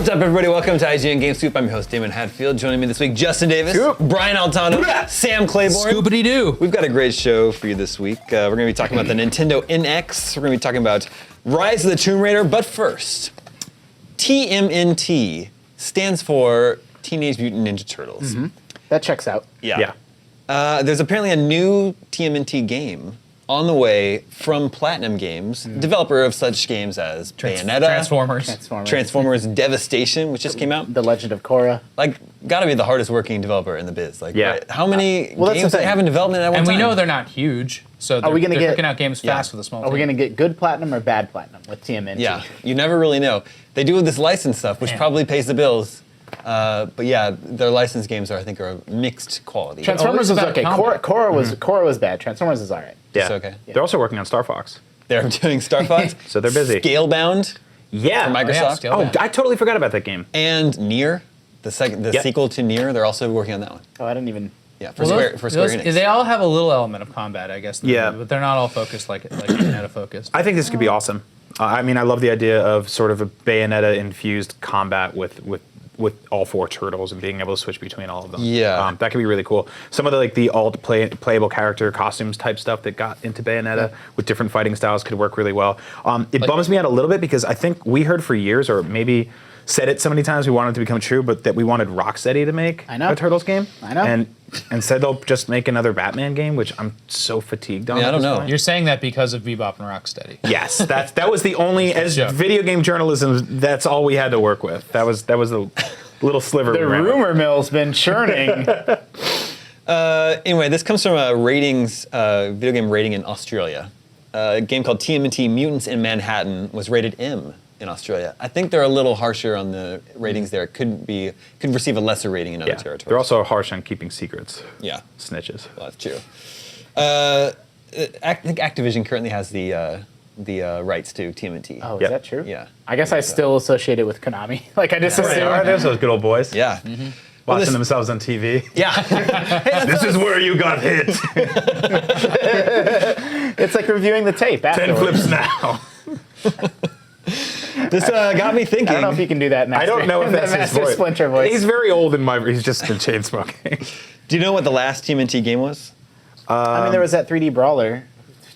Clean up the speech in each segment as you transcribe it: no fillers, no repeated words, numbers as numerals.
What's up, everybody? Welcome to IGN Game Scoop. I'm your host, Damon Hadfield. Joining me this week, Justin Davis, Brian Altano, Sam Claiborne. Scoopity-doo. We've got a great show for you this week. We're going to be talking about the Nintendo NX. We're going to be talking about Rise of the Tomb Raider. But first, TMNT stands for Teenage Mutant Ninja Turtles. Mm-hmm. That checks out. Yeah. There's apparently a new TMNT game on the way from Platinum Games, developer of such games as Bayonetta, Transformers Devastation, which just came out. The Legend of Korra. Like, gotta be the hardest working developer in the biz. Like, right? How many games do they have in development at one time? time? And we know they're not huge, so they're picking out games fast with a small team. Are we gonna get good Platinum or bad Platinum with TMNT? Yeah, you never really know. They do this license stuff, which probably pays the bills. But yeah, their licensed games I think are mixed quality. Transformers was okay. Korra was bad. Transformers is alright. Yeah. It's okay. They're also working on Star Fox. They're doing Star Fox. So they're busy. Scalebound. Yeah. From Microsoft. I totally forgot about that game. And Nier, the sequel to Nier. They're also working on that one. Oh, I didn't even. Yeah, for Square Enix. They all have a little element of combat, I guess. Yeah. But they're not all focused like Bayonetta focused. I think this could be awesome. I mean, I love the idea of sort of a Bayonetta-infused combat with all four turtles and being able to switch between all of them. Yeah. That could be really cool. Some of the alt playable character costumes type stuff that got into Bayonetta with different fighting styles could work really well. It bums me out a little bit because I think we heard for years, or maybe said it so many times we wanted it to become true, but that we wanted Rocksteady to make a Turtles game. I know. And said they'll just make another Batman game, which I'm so fatigued on. Yeah, I don't know. Point. You're saying that because of Bebop and Rocksteady. Yes, that was the only, as video game journalism, that's all we had to work with. That was the little sliver. The rumor mill's been churning. Anyway, this comes from a video game rating in Australia. A game called TMNT Mutants in Manhattan was rated M in Australia. I think they're a little harsher on the ratings there. It could receive a lesser rating in other territories. They're also harsh on keeping secrets. Yeah. Snitches. Well, that's true. I think Activision currently has the rights to TMNT. Oh, is that true? Yeah. I guess I still associate it with Konami. Like I just assume. All right, there's those good old boys. Yeah. Watching themselves on TV. Yeah. This is where you got hit. It's like reviewing the tape afterwards. 10 flips now. This got me thinking. I don't know if you can do that next. I don't know if that's his voice. Splinter voice. He's very old in my. He's just been chain smoking. Do you know what the last TMNT game was? I mean, there was that 3D brawler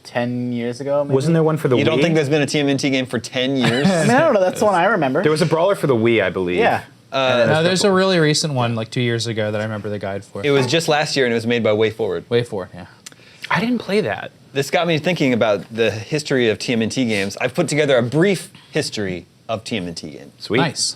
10 years ago. Maybe? Wasn't there one for the Wii? You don't think there's been a TMNT game for 10 years? I mean, I don't know. That's the one I remember. There was a brawler for the Wii, I believe. Yeah. No, there's a really recent one, like 2 years ago, that I remember the guide for. It was just last year, and it was made by WayForward. WayForward, yeah. I didn't play that. This got me thinking about the history of TMNT games. I've put together a brief history of TMNT games. Sweet. Nice.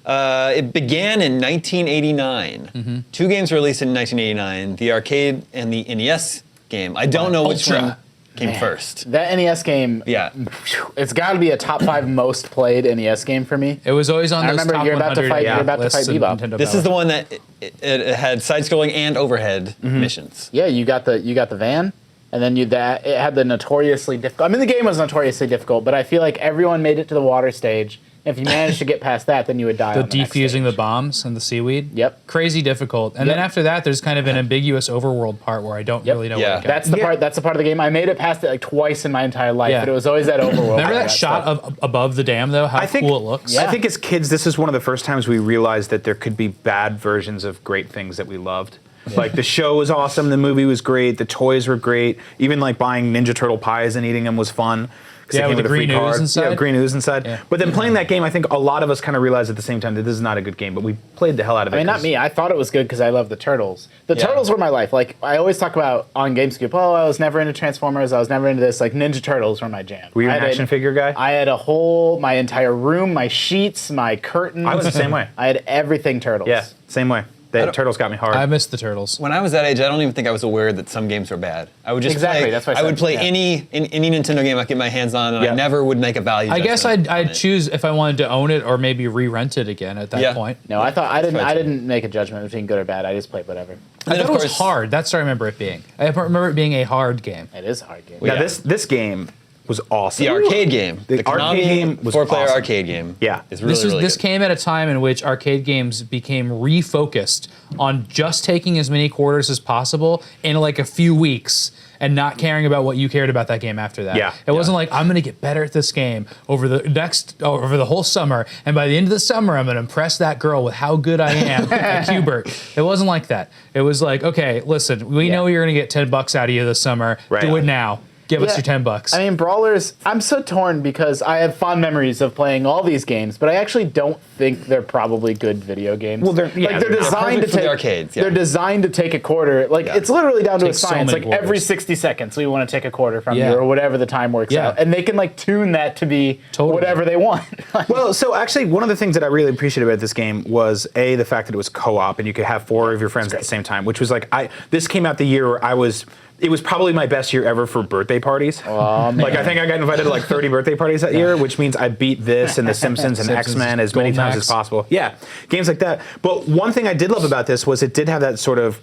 It began in 1989. Two games were released in 1989, the arcade and the NES game. I don't know which one came first. That NES game, it's got to be a top 5 most played NES game for me. It was always on those top 100 you're about to fight Bebop. This is the one that it had side-scrolling and overhead missions. Yeah, you got the van, and then it had the notoriously difficult. I mean, the game was notoriously difficult, but I feel like everyone made it to the water stage. If you managed to get past that, then you would die. The defusing the bombs and the seaweed. Yep. Crazy difficult. And then after that, there's kind of an ambiguous overworld part where I don't really know where to go. That's the part. That's the part of the game. I made it past it like twice in my entire life, but it was always that overworld. Remember that shot of above the dam, though? How cool it looks. I think as kids, this is one of the first times we realized that there could be bad versions of great things that we loved. Like the show was awesome, the movie was great, the toys were great. Even like buying Ninja Turtle pies and eating them was fun. Yeah, with the green ooze inside. Yeah, green ooze inside. Yeah. But then playing that game, I think a lot of us kind of realized at the same time that this is not a good game, but we played the hell out of it. I mean, not me. I thought it was good because I love the Turtles. The Turtles were my life. Like, I always talk about on GameScoop, I was never into Transformers, I was never into this. Like, Ninja Turtles were my jam. Were you an action figure guy? I had my entire room, my sheets, my curtains. I was the same way. I had everything Turtles. Yeah, same way. The Turtles got me hard. I missed the Turtles. When I was that age, I don't even think I was aware that some games were bad. I would just play. That's what I would play any Nintendo game I could get my hands on, and I never would make a value. I guess I'd choose if I wanted to own it or maybe re-rent it again at that point. No, I didn't make a judgment between good or bad. I just played whatever. I thought it was hard. That's what I remember it being. I remember it being a hard game. It is a hard game. Now this game was awesome. The arcade game. The arcade game was four-player awesome. arcade game. Yeah. Is really This good. came at a time in which arcade games became refocused on just taking as many quarters as possible in like a few weeks and not caring about what you cared about that game after that. Yeah. It wasn't like, I'm going to get better at this game over the whole summer, and by the end of the summer, I'm going to impress that girl with how good I am at Qbert. It wasn't like that. It was like, okay, listen, we know you're going to get $10 out of you this summer. Right. Do it now. Give us your $10. I mean, Brawlers, I'm so torn because I have fond memories of playing all these games, but I actually don't think they're probably good video games. Well, they're designed to for take the arcades. Yeah. They're designed to take a quarter. Like it's literally down to a Takes so science. many Like every quarters. 60 seconds, we want to take a quarter from Yeah. you or whatever the time works Yeah. out, and they can like tune that to be Totally. whatever they want. Well, so actually, one of the things that I really appreciated about this game was the fact that it was co-op and you could have 4 of your friends at the same time, which was like this came out the year where it was probably my best year ever for birthday parties. Oh, man. Like I think I got invited to like 30 birthday parties that year, which means I beat this and The Simpsons and Simpsons, X-Men as many Golden times Axe. as possible. Yeah, games like that. But one thing I did love about this was it did have that sort of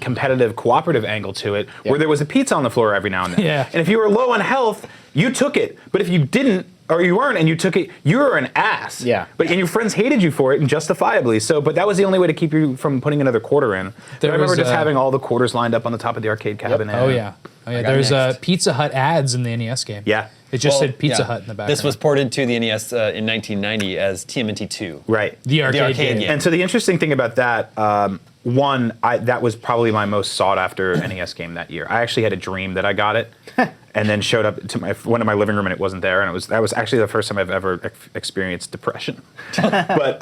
competitive, cooperative angle to it, where there was a pizza on the floor every now and then. Yeah. And if you were low on health, you took it. But if you didn't, or you weren't and you took it, you were an ass. Yeah. And your friends hated you for it, and justifiably so. But that was the only way to keep you from putting another quarter in. But I remember was, just having all the quarters lined up on the top of the arcade cabinet. Oh yeah. got There's next. Pizza Hut ads in the NES game. Yeah. It just Well, said Pizza yeah. Hut in the background. This was ported to the NES in 1990 as TMNT 2. Right. the arcade, arcade game. game. And so the interesting thing about that, that was probably my most sought after NES game that year. I actually had a dream that I got it, and then showed up to went to my living room and it wasn't there, and that was actually the first time I've ever experienced depression. But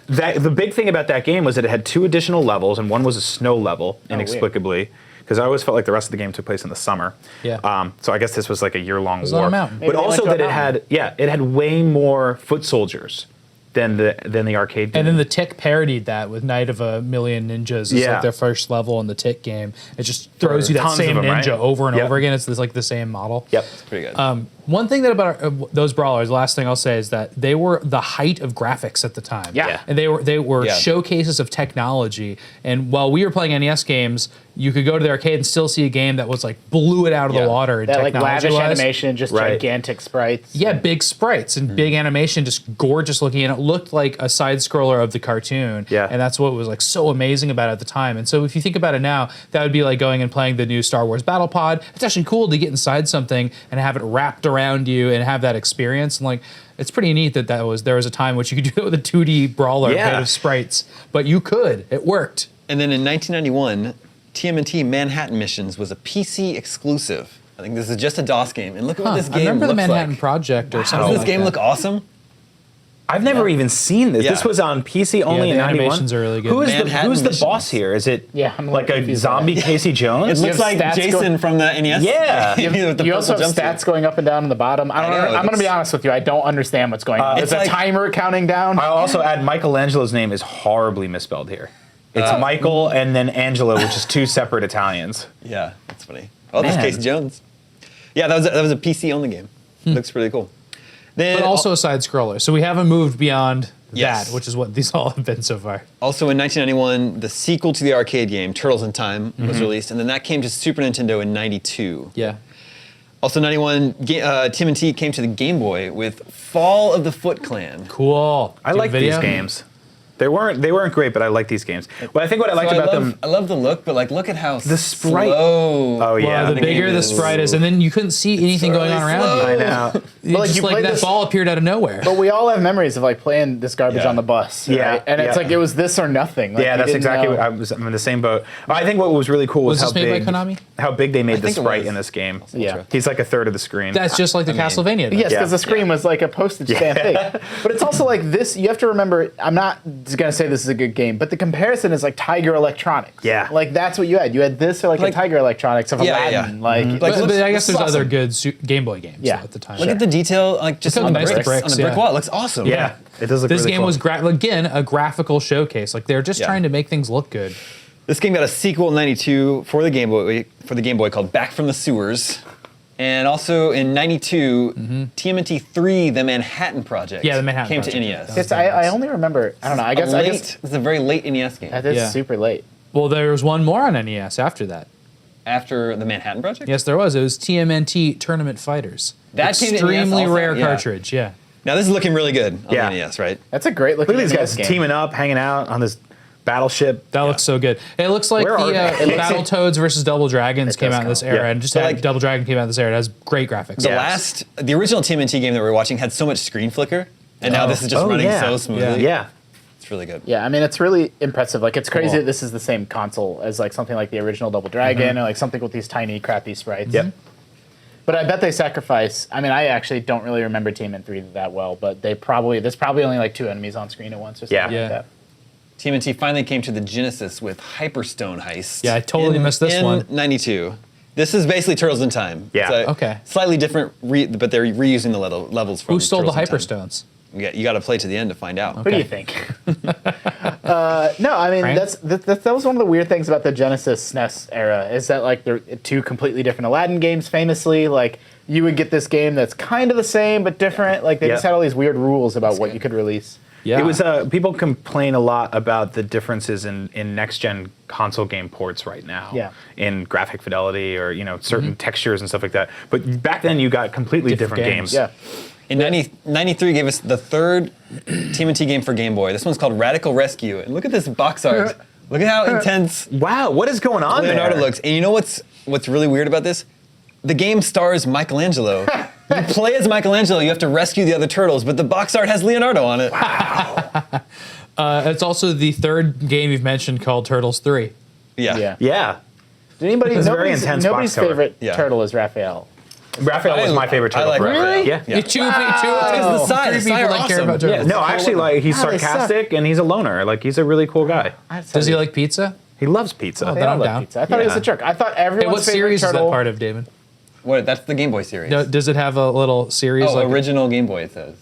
the big thing about that game was that it had 2 additional levels, and one was a snow level, inexplicably. Because I always felt like the rest of the game took place in the summer. Yeah. So I guess this was like a year-long was war. on a mountain. Maybe But they also went to that a it had way more foot soldiers than the arcade game. And then the Tick parodied that with Night of a Million Ninjas. It's Yeah. like their first level in the Tick game. It just throws you that Tons same of them, right? ninja over and Yep. over again. It's like the same model. Yep. Pretty good. One thing that about those brawlers, the last thing I'll say is that they were the height of graphics at the time. Yeah. And they were Yeah. showcases of technology. And while we were playing NES games, you could go to the arcade and still see a game that was like blew it out of Yeah. the water. that like lavish technology-wise. animation, just Right. gigantic sprites. Yeah, big sprites and big animation, just gorgeous looking, and it looked like a side scroller of the cartoon. Yeah. And that's what was like so amazing about it at the time. And so if you think about it now, that would be like going and playing the new Star Wars Battle Pod. It's actually cool to get inside something and have it wrapped around you and have that experience. And like, it's pretty neat that there was a time which you could do it with a 2D brawler Yeah. made of sprites, but you could. It worked. And then in 1991, TMNT Manhattan Missions was a PC exclusive. I think this is just a DOS game. And look at what this I game remember the looks Manhattan like. Project or something. Doesn't this like game that. look awesome? I've never even seen this. Yeah. This was on PC only the in 91. animations are really good. Manhattan Who's the Missions. boss here? Is it Yeah, I'm a like little a confused by zombie that. Casey Jones? It looks have like stats Jason going- from the NES. Yeah. With the You also have purple jumpsuit. stats going up and down in the bottom. I don't. I know, I'm going to be it's- honest with you. I don't understand what's going on. it's There's a like- timer counting down. I'll also add Michelangelo's name is horribly misspelled here. It's Michael and then Angelo, which is 2 separate Italians. Yeah, that's funny. Oh, that's Man. Casey Jones. Yeah, that was a PC only game. Looks pretty cool. Then But also a side scroller. So we haven't moved beyond Yes. that, which is what these all have been so far. Also in 1991, the sequel to the arcade game, Turtles in Time, was Mm-hmm. released, and then that came to Super Nintendo in 92. Yeah. Also 91, TMNT came to the Game Boy with Fall of the Foot Clan. Cool. I Do you like have these video? games. They weren't great, but I like these games. But I think what I liked So about them. I love the look, but like look at how The sprite- slow. Oh, yeah. Well, the the bigger game the is. sprite is, and then you couldn't see anything going on really around slow. you. I know. It's like, just you like played that this- ball appeared out of nowhere. But we all have memories of like playing this garbage Yeah. on the bus. Yeah, right? And it's yeah. like it was this or nothing. Like, Yeah, you that's didn't exactly know. what I'm in the same boat. I think what was really cool was, Was how this made big by Konami? how big they made the think it sprite was. in this game. Yeah. He's like a third of the screen. That's just like the mean, Castlevania. then. Yes, Yeah. because the screen was like a postage stamp thing. But it's also like this. You have to remember. I'm not gonna say this is a good game, but the comparison is like Tiger Electronics. Yeah. like that's what you had. You had this or like a Like- Tiger Electronics of Yeah, Aladdin. yeah. Like, Like, But, looks- I guess there's looks other awesome. good Game Boy games Yeah. at the time. Look at the detail, like just Look on how the nice the bricks, bricks, on the brick yeah. wall. It looks awesome. yeah, it does look This really game cool. was again a graphical showcase. Like they're just Yeah. trying to make things look good. This game got a sequel in '92 for the Game Boy called Back from the Sewers, and also in '92, TMNT 3: The Manhattan Project. Yeah, the Manhattan came Project. to NES. That was I only remember. I don't know. I guess It's a very late NES game. that is Yeah. super late. Well, there was one more on NES after that. After the Manhattan Project. Yes, there was. It was TMNT Tournament Fighters. That came to NES extremely also? rare Yeah. cartridge. Yeah. Now this is looking really good on Yeah. the NES, right? That's a great looking. Look at these NES guys game. teaming up, hanging out on this Battleship. That looks so good. It looks like Where are the they? Battletoads versus Double Dragons came does out in this count. era, Yeah. and just So, had like- Double Dragon came out in this era. It has great graphics. The original TMNT game that we were watching had so much screen flicker, and now this is just Oh, running yeah. so smoothly. Yeah. It's really good. Yeah, I mean, it's really impressive. Like, it's crazy Cool. that this is the same console as like something like the original Double Dragon, or like something with these tiny, crappy sprites. Yep. But I bet they sacrifice. I mean, I actually don't really remember TMNT that well, but there's probably only like 2 enemies on screen at once or something Yeah. like that. TMNT finally came to the Genesis with Hyperstone Heist. Yeah, I totally missed this in one. '92. This is basically Turtles in Time. Yeah. It's a Okay. Slightly different, but they're reusing the levels from Who stole the Turtles in Time. Hyperstones? You got to play to the end to find out. What do you think? No, I mean Frank? that was one of the weird things about the Genesis SNES era is that like they're 2 completely different Aladdin games. Famously, like you would get this game that's kind of the same but different. Like they just had all these weird rules about what you could release. Yeah, It was people complain a lot about the differences in next gen console game ports right now. Yeah. In graphic fidelity or certain textures and stuff like that. But back then you got completely different, Different games. games. Yeah. In 93 gave us the third TMNT game for Game Boy. This one's called Radical Rescue. And look at this box art. Look at how intense Wow, what is going on Leonardo there? looks. And you know what's really weird about this? The game stars Michelangelo. You play as Michelangelo, you have to rescue the other turtles, but the box art has Leonardo on it. it's also the third game you've mentioned called Turtles 3. Yeah. Yeah. Yeah. Did anybody? It's a very intense Nobody's box cover. favorite Yeah. turtle is Raphael. Raphael was my favorite I turtle. like forever. Raphael. Yeah. It's two the side. three The side people are that care awesome. about Yeah, turtles. no, actually, like he's Ah, they suck. sarcastic and he's a loner. Like he's a really cool guy. Does he like pizza? He loves pizza. Oh, They then all I'm love down. pizza. I thought he was Yeah. a jerk. I thought everyone's Hey, what favorite series is turtle. that part of, David? That's the Game Boy series. No, does it have a little series? Oh, like, original Game Boy, it says.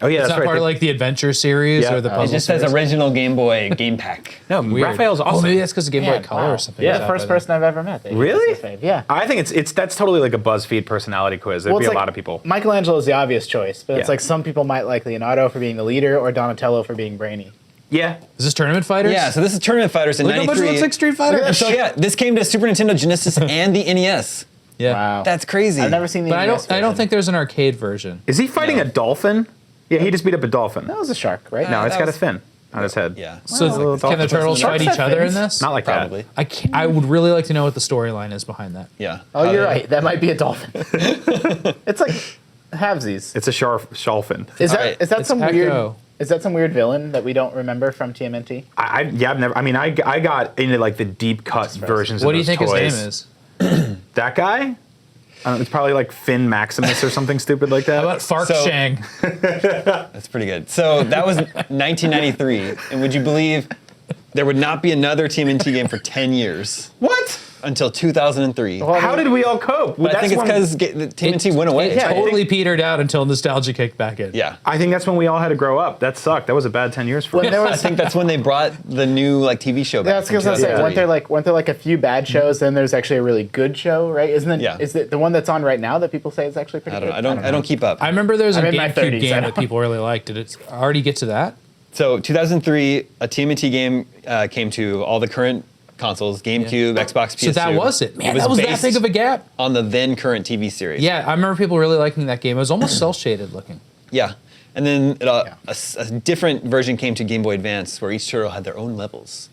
Oh yeah, Is that's that right. part of like the adventure series Yeah. or the It puzzle It just says series? original Game Boy game pack. no, Weird. Raphael's Oh, awesome. maybe that's because of Game Boy Man, Color wow. or something. You're like the that, first but- person I've ever met. That Really? that's his fave. Yeah. I think that's totally like a BuzzFeed personality quiz. There'd be it's a like- lot of people. Michelangelo is the obvious choice, but it's Yeah. like some people might like Leonardo for being the leader or Donatello for being brainy. Yeah. Is this Tournament Fighters? Yeah, so this is Tournament Fighters in Look how much it '93. looks like Street Fighter. So yeah, this came to Super Nintendo Genesis and the NES. Yeah. Wow. That's crazy. I've never seen the But I NES don't version. think there's an arcade version. Is he fighting No. a dolphin? Yeah, he just beat up a dolphin. That was a shark, right? No, it's that got a was- fin on his head. Yeah. So Well, can the turtles Sharks fight have each other in fins? this? Not like Probably. I would really like to know what the storyline is behind that. Yeah. Oh, you're right. That might be a dolphin. It's like halvesies. that. It's a sharfin. Is that Alright, is that it's some weird? Echo. Is that some weird villain that we don't remember from TMNT? I've never. I mean, I got into like the deep cut versions What of do you those think toys. his name is? That guy? It's probably like Finn Maximus or something stupid like that. How about Fark So- Shang? That's pretty good. So that was 1993, and would you believe there would not be another TMNT game for 10 years What? until 2003? Well, How did we all cope? But I think it's because the TMNT went away. It Yeah, totally petered out until nostalgia kicked back in. Yeah. I think that's when we all had to grow up. That sucked. That was a bad 10 years for When us. there I was, think that's when they brought the new TV show back. that's because I was gonna say, in weren't 2003. there like a few bad shows? Then there's actually a really good show, right? Isn't it? Yeah. Is it the one that's on right now that people say is actually pretty I good? don't know. I don't keep up. I remember there was a I'm in my GameCube 30s, I game know. that people really liked. Did it already get to that? So 2003, a TMNT game came to all the current consoles: GameCube, Xbox, PS2. So that was it. Man, that was that based big of a gap. on the then current TV series. Yeah, I remember people really liking that game. It was almost cel shaded looking. Yeah. And then a different version came to Game Boy Advance, where each turtle had their own levels.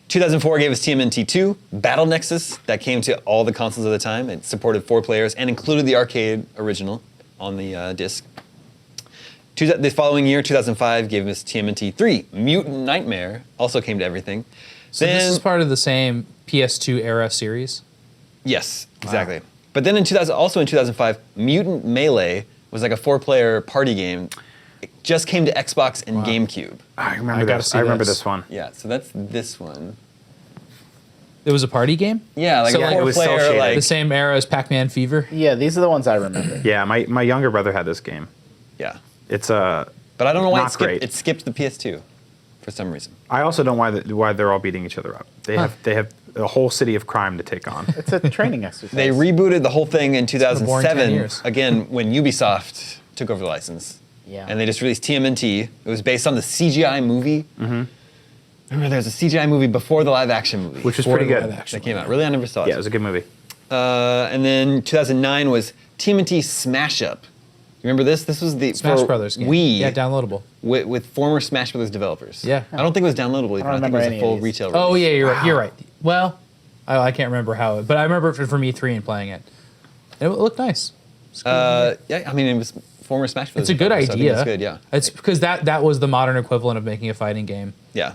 2004 gave us TMNT2, Battle Nexus, that came to all the consoles of the time. It supported 4 players and included the arcade original on the disc. The following year, 2005, gave us TMNT3, Mutant Nightmare, also came to everything. So this is part of the same PS2 era series. Yes, exactly. But then in 2005, Mutant Melee was like a 4-player party game. It just came to Xbox and GameCube. I I remember gotta this. see I remember this. this one. Yeah, so that's this one. It was a party game? Yeah, like So, a like, it was 4-player, cel-shaded. like The same era as Pac-Man Fever? Yeah, these are the ones I remember. Yeah, my younger brother had this game. yeah. It's But I don't know why Not great. it skipped the PS2 for some reason. I also don't know why they're all beating each other up. They have a whole city of crime to take on. It's a training exercise. They rebooted the whole thing in been a boring 10 2007, years. again, when Ubisoft took over the license. Yeah. And they just released TMNT. It was based on the CGI movie. Remember, there's a CGI movie before the live action movie Which is Before pretty the good. live action. that came out. Really, I never saw it. Yeah, it was a good movie. And then 2009 was TMNT Smash Up. remember this? This was the Smash for Brothers game. Wii Yeah, downloadable. with former Smash Brothers developers. Yeah. I don't think it was downloadable. Even. I think it remember was any a of full these. retail release. Oh yeah, you're right. You're right. Well, I can't remember how, but I remember it from E3 and playing it. It looked nice. Yeah, I mean, it was former Smash Brothers. It's a good developers, so I think idea. It's good, yeah. It's because that was the modern equivalent of making a fighting game Yeah.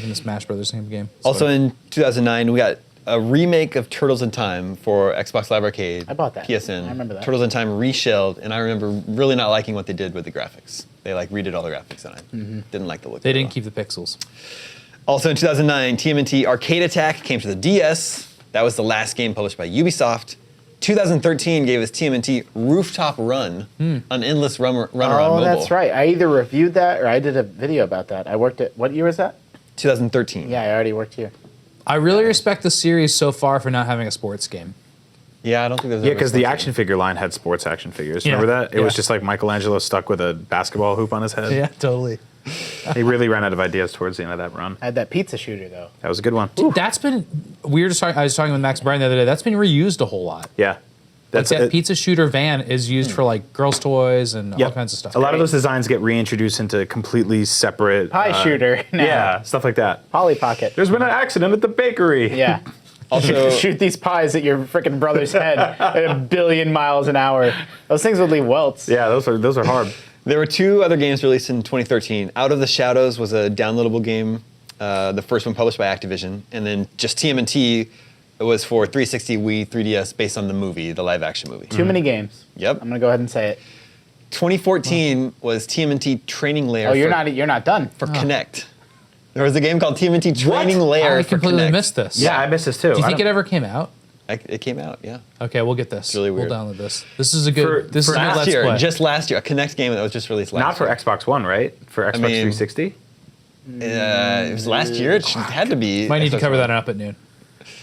in the Smash Brothers game. Also in 2009, we got a remake of Turtles in Time for Xbox Live Arcade. I bought that. PSN. I remember that. Turtles in Time reshelled, and I remember really not liking what they did with the graphics. They like redid all the graphics, and I didn't like the look. They very didn't keep the pixels. Also in 2009, TMNT Arcade Attack came to the DS. That was the last game published by Ubisoft. 2013 gave us TMNT Rooftop Run, an endless run on mobile. Oh, that's right. I either reviewed that or I did a video about that. I worked at, what year was that? 2013. Yeah, I already worked here. I really respect the series so far for not having a sports game. Yeah, I don't think there's. Yeah, ever because the sports action figure line had sports action figures. Yeah. Remember that? It was Yeah. just like Michelangelo stuck with a basketball hoop on his head. totally. He really ran out of ideas towards the end of that run. I had that pizza shooter, though. That was a good one. That's been weird. I was talking with Max Bryan the other day. That's been reused a whole lot. Yeah. Like that it- pizza shooter van is used for like girls' toys and all Yep. kinds of stuff. A lot of those designs get reintroduced into completely separate Pie shooter now. Yeah, stuff like that. Polly Pocket. There's been an accident at the bakery. Yeah. Also, Shoot these pies at your freaking brother's head at 1 billion miles an hour. Those things would leave welts. Yeah, those are hard. there were two other games released in 2013. Out of the Shadows was a downloadable game, the first one published by Activision, and then just TMNT was for 360, Wii, 3DS, based on the movie, the live-action movie. Too many games. Yep. I'm gonna go ahead and say it. 2014 was TMNT Training Layer. Oh, you're not done. for Connect. There was a game called TMNT Training Layer I for completely Connect. missed this. Yeah, I missed this too. Do you I think it don't- ever came out? It came out, yeah. Okay, we'll get this. really weird. We'll download this. This is a good. This is a good Last let's year, play. just last year, a Connect game that was just released last Not for year. Xbox One, right? For Xbox mean- 360? It was last year. It had to be. Might need to Xbox cover One. that up at noon.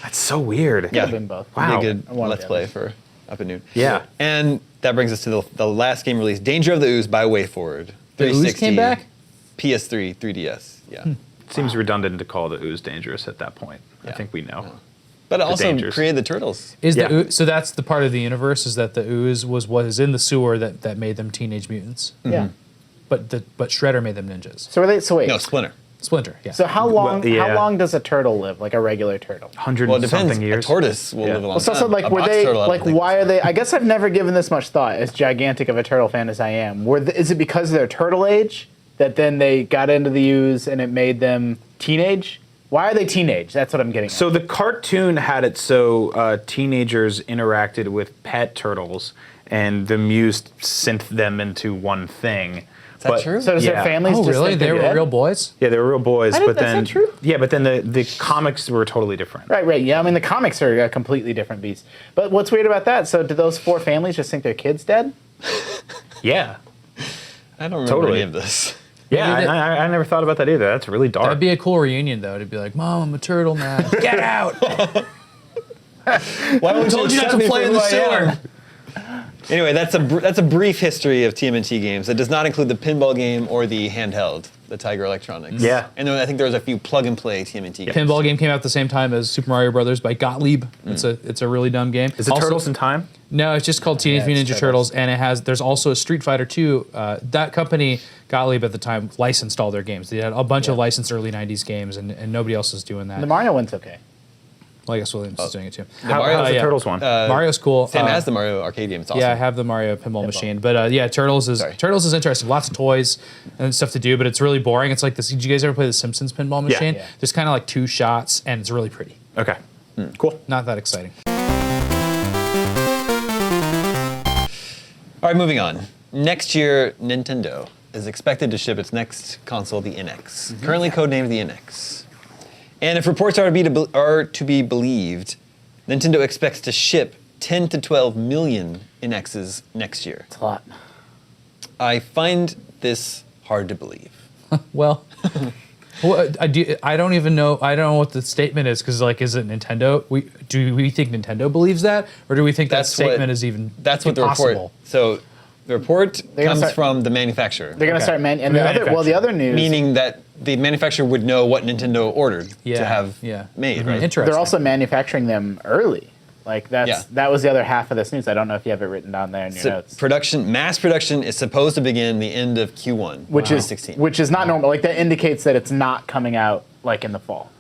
That's so weird. Yeah, Could've been both. Wow. Be a good One or let's the play other. for up at noon. Yeah. And that brings us to the last game released, Danger of the Ooze by WayForward. The Ooze 360, came back? PS3, 3DS. Yeah. It seems redundant to call the ooze dangerous at that point. I Yeah. think we know. But it also dangers. created the Turtles. Is Yeah. the so that's the part of the universe is that the ooze was what is in the sewer that made them teenage mutants, Yeah. but Shredder made them ninjas. So wait. No, Splinter. Splinter, yeah. So how long? Well, yeah. How long does a turtle live? Like a regular turtle? 100 Well, it and depends. something years. A tortoise will Yeah. live a long Well, so time. like A were box they turtle, I don't like think why so. are they? I guess I've never given this much thought. As gigantic of a turtle fan as I am, is it because of their turtle age that then they got into the ooze and it made them teenage? Why are they teenage? That's what I'm getting at. So the cartoon had it so teenagers interacted with pet turtles, and the muse synthed them into one thing. Is that true? So does their yeah. families Oh, just really? think They they're were dead? real boys? Yeah, they were real boys, I didn't- but that's then not true. yeah, but then the comics were totally different. Right. Yeah, I mean the comics are a completely different beast. But what's weird about that? So do those four families just think their kid's dead? Yeah, I don't remember Totally. any of this. yeah. Maybe I never thought about that either. That's really dark. That'd be a cool reunion though. To be like, Mom, I'm a turtle now. Get out! Why would told you not to play in the sewer. Anyway, that's a brief history of TMNT games. It does not include the pinball game or the handheld, the Tiger Electronics. Yeah. And then I think there was a few plug-and-play TMNT games. Pinball game came out at the same time as Super Mario Brothers by Gottlieb. It's a really dumb game. Is it Also- Turtles in Time? No, it's just called Teenage Yeah, Mutant it's Ninja Turtles, and there's also a Street Fighter 2. That company, Gottlieb at the time, licensed all their games. They had a bunch of licensed early 90s games, and nobody else is doing that. The Mario one's okay. Well, I guess Williams is doing it too. How's the yeah. Turtles one? Mario's cool. Sam has the Mario arcade game. It's awesome. Yeah, I have the Mario pinball machine, but yeah, Turtles is interesting. Lots of toys and stuff to do, but it's really boring. It's like this. Did you guys ever play the Simpsons pinball machine? Yeah. There's kind of like 2 shots, and it's really pretty. Okay, cool. Not that exciting. All right, moving on. Next year, Nintendo is expected to ship its next console, the NX, currently codenamed the NX. And if reports are to be believed, Nintendo expects to ship 10 to 12 million NXs next year. It's a lot. I find this hard to believe. Well, I don't even know. I don't know what the statement is because, like, is it Nintendo? Do we think Nintendo believes that, or do we think that statement is even That's what the impossible? report. So the report They're gonna comes start- from the manufacturer, They're gonna Okay. start and The the other news. meaning that the manufacturer would know what Nintendo ordered Yeah, to have yeah. made, right? Interesting. they're also manufacturing them early. Like Yeah. that was the other half of this news. I don't know if you have it written down there in your So notes. mass production is supposed to begin the end of Q1, Which is 2016. which is not normal. Like that indicates that it's not coming out like in the fall.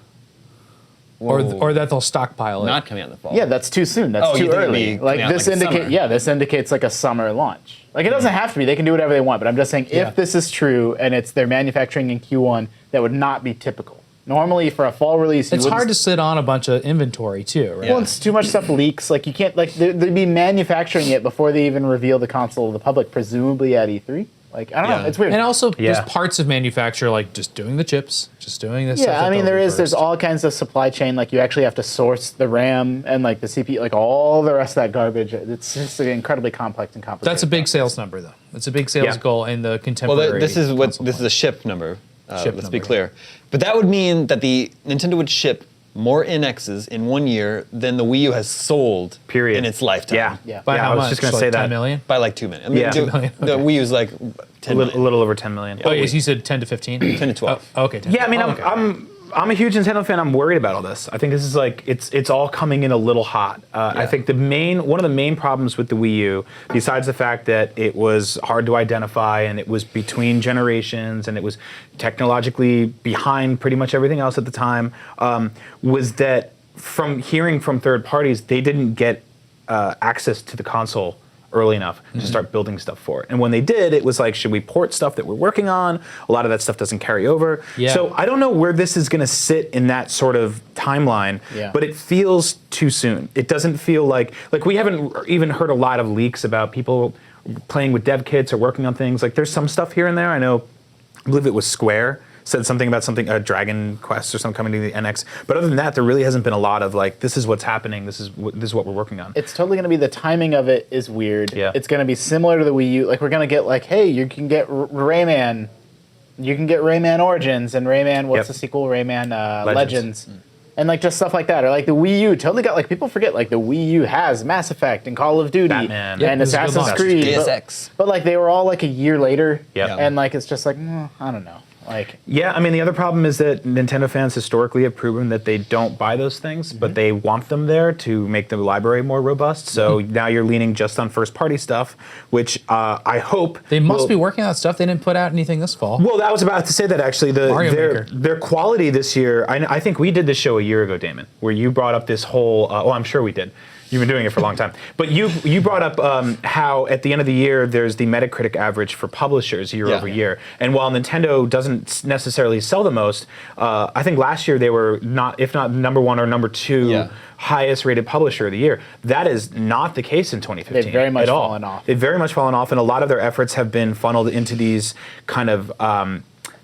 Or that they'll stockpile it. not coming out in the fall. Yeah, that's too soon. That's Oh, you too think it'd early. be Like coming out this like summer. this indicates like a summer launch. Like it doesn't have to be. They can do whatever they want. But I'm just saying, Yeah. if this is true and it's they're manufacturing in Q1, that would not be typical. Normally, for a fall release, It's hard to sit on a bunch of inventory too, right? Well, it's too much stuff leaks. Like you can't like they'd be manufacturing it before they even reveal the console to the public, presumably at E3. Like I don't know, Yeah. it's weird. And also, Yeah. there's parts of manufacture like just doing the chips, just doing this. yeah, I mean there's all kinds of supply chain. Like you actually have to source the RAM and like the CPU, like all the rest of that garbage. It's just incredibly complex and complicated. That's a big process. sales number, though. It's a big sales Yeah. goal in the Well, contemporary. this is console a market. ship number. Ship Let's be number, clear. But that would mean that the Nintendo would ship more NXs in 1 year than the Wii U has sold Period. in its lifetime. Yeah. Yeah. By Yeah, how I was much? just gonna Like say that. 10 million? By like 2 million. I mean, Yeah. 2 million, The okay. Wii U is like 10 A million. little over 10 million. Oh, yes, you said 10 to 15? 10 to 12. Oh, okay. 10. Yeah, I mean, Oh, okay. I'm a huge Nintendo fan. I'm worried about all this. I think this is like it's all coming in a little hot. I think one of the main problems with the Wii U, besides the fact that it was hard to identify and it was between generations and it was technologically behind pretty much everything else at the time, was that from hearing from third parties, they didn't get access to the console early enough to start building stuff for it. And when they did, it was like, should we port stuff that we're working on? A lot of that stuff doesn't carry over. Yeah. So I don't know where this is going to sit in that sort of timeline, Yeah. but it feels too soon. It doesn't feel like we haven't even heard a lot of leaks about people playing with dev kits or working on things. Like there's some stuff here and there. I believe it was Square said something about Dragon Quest or something coming to the NX. But other than that, there really hasn't been a lot of like, this is what's happening. This is what we're working on. It's totally going to be the timing of it is weird. Yeah. It's going to be similar to the Wii U. Like we're going to get like, hey, you can get Rayman. You can get Rayman Origins and Rayman. What's Yep. the sequel? Rayman Legends. Legends. And like just stuff like that, or like the Wii U totally got like people forget like the Wii U has Mass Effect and Call of Duty Batman. Yeah, and it was a good Assassin's launch. Creed, Deus but, Ex. but like they were all like a year later, Yep. and like it's just like I don't know, like Yeah, I mean, the other problem is that Nintendo fans historically have proven that they don't buy those things, but they want them there to make the library more robust. So now you're leaning just on first-party stuff, which I hope They must will- be working on stuff. They didn't put out anything this fall. Well, I was about to say that actually. Mario Maker. Their quality this year. I think we did this show a year ago, Damon, where you brought up this whole. Well, I'm sure we did. You've been doing it for a long time. But you brought up how at the end of the year there's the Metacritic average for publishers year Yeah. over year. And while Nintendo doesn't necessarily sell the most, I think last year they were not, if not number one or number two. Yeah. Highest rated publisher of the year. That is not the case in 2015 They've very much at all. fallen off. They've very much fallen off, and a lot of their efforts have been funneled into these kind of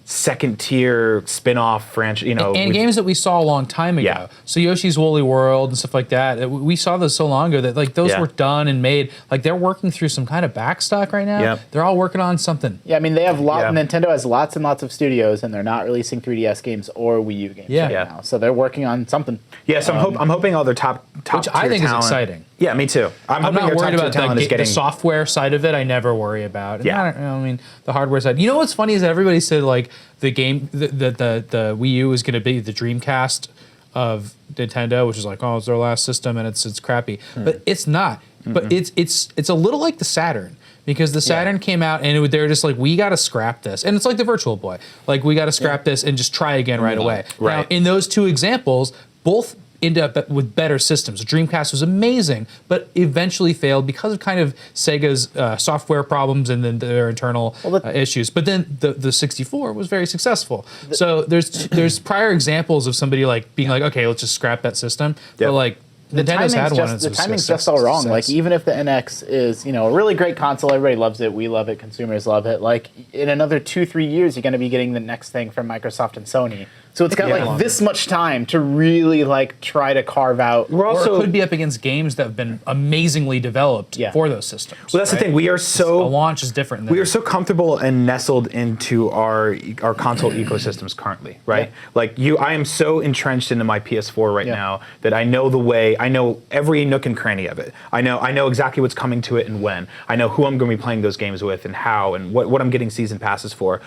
second tier spin-off franchise. and with- games that we saw a long time ago. Yeah. So Yoshi's Woolly World and stuff like that. We saw those so long ago that like those Yeah. were done and made. Like they're working through some kind of backstock right now. Yep. They're all working on something. yeah, I mean they have Yeah. Nintendo has lots and lots of studios, and they're not releasing 3DS games or Wii U games Yeah. right Yeah. now. So they're working on something. Yeah, so I'm hoping all their top Which I tier think is talent- exciting. Yeah, me too. I'm I'm hoping not their worried top about tier talent is the getting. software side of it. I never worry about. And Yeah. I don't know, I mean, the hardware side. You know what's funny is that everybody said like the game, the Wii U is going to be the Dreamcast of Nintendo, which is like, oh, it's their last system and it's crappy, but it's not. But it's a little like the Saturn. Because the Saturn came out and they were just like, we got to scrap this. And it's like the Virtual Boy. Like, we got to scrap this and just try again right away. Right. Now, in those two examples, both end up with better systems. The Dreamcast was amazing, but eventually failed because of kind of Sega's software problems and then their internal issues. But then the 64 was very successful. So there's prior examples of somebody like being like, okay, let's just scrap that system. Yep. But like, Nintendo's had one. The timing's just all wrong. Like even if the NX is, a really great console, everybody loves it, we love it, consumers love it. Like in another 2-3 years, you're going to be getting the next thing from Microsoft and Sony. So it's got like this much time to really like try to carve out. We're or also it could be up against games that have been amazingly developed for those systems. Well, that's the thing. We are a so launch is different. Than we are so comfortable and nestled into our console ecosystems currently, right? Yeah. Like I am so entrenched into my PS4 right Yeah. now that I know the way. I know every nook and cranny of it. I know exactly what's coming to it and when. I know who I'm going to be playing those games with and how and what I'm getting season passes for.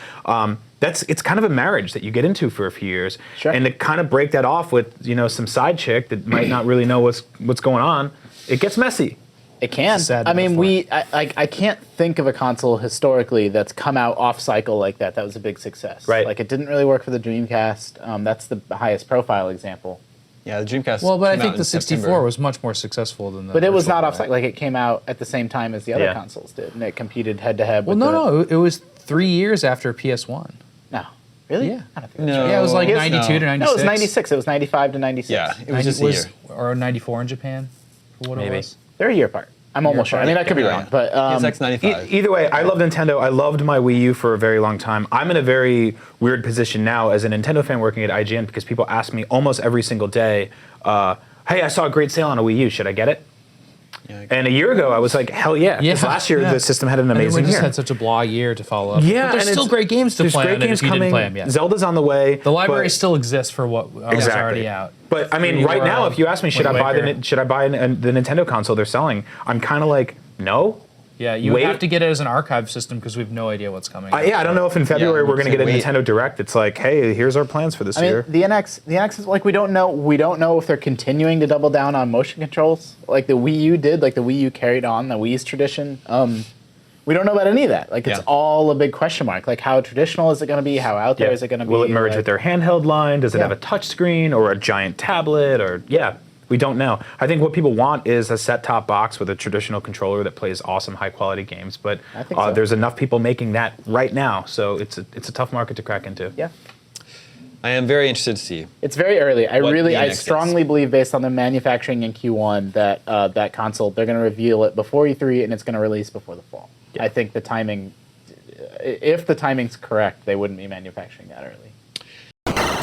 It's kind of a marriage that you get into for a few years, Sure. and to kind of break that off with some side chick that might not really know what's going on. It gets messy. It can. Sad I mean, metaphor. I can't think of a console historically that's come out off cycle like that. That was a big success. Right. Like it didn't really work for the Dreamcast. That's the highest profile example. Yeah, the Dreamcast. Well, but I came out think in the 64 September. was much more successful than the. But it was Virtual not Boy. off cycle. Like it came out at the same time as the other Yeah. consoles did, and it competed head to head. Well, no, it was 3 years after PS1. no, really? Yeah. I don't think No. Yeah, it was like Yes, 92 no. to 96. No, it was 96. It was 95 to 96. Yeah, it was just a year. Or 94 in Japan, for what Maybe. it was. They're a year apart. I'm almost sure. I mean, I could be Yeah, wrong, yeah. but PSX 95. Either way, I love Nintendo. I loved my Wii U for a very long time. I'm in a very weird position now as a Nintendo fan working at IGN because people ask me almost every single day, hey, I saw a great sale on a Wii U. Should I get it? Yeah, And a year ago, I was like, hell yeah. Because last year, the system had an And amazing we just year. had such a blah year to follow up. Yeah, but there's and still it's- great games to There's play great on it games if you coming. didn't play them yet. Zelda's on the way. The library but- still exists for what was already out. But I mean, 3D right now, World, if you ask me, should I Wind buy Waker. the Nintendo console they're selling? I'm kind of like, no. Yeah, you would Wait. have to get it as an archive system because we have no idea what's coming. Yeah, I don't know if in February we're going to get a wait. Nintendo Direct. It's like, hey, here's our plans for this I mean, year. the NX is like we don't know if they're continuing to double down on motion controls like the Wii U did, like the Wii U carried on the Wii's tradition. We don't know about any of that. Like it's Yeah. all a big question mark. Like how traditional is it going to be? How out there is it going to be? Will it merge Like- with their handheld line? Does it Yeah. have a touch screen or a giant tablet? Or we don't know. I think what people want is a set-top box with a traditional controller that plays awesome, high-quality games. But I think so. there's enough people making that right now, so it's a tough market to crack into. Yeah. I am very interested to see. It's very early. I What the NX is. strongly believe, based on the manufacturing in Q1, that that console they're going to reveal it before E3 and it's going to release before the fall. Yeah. I think the timing, if the timing's correct, they wouldn't be manufacturing that early.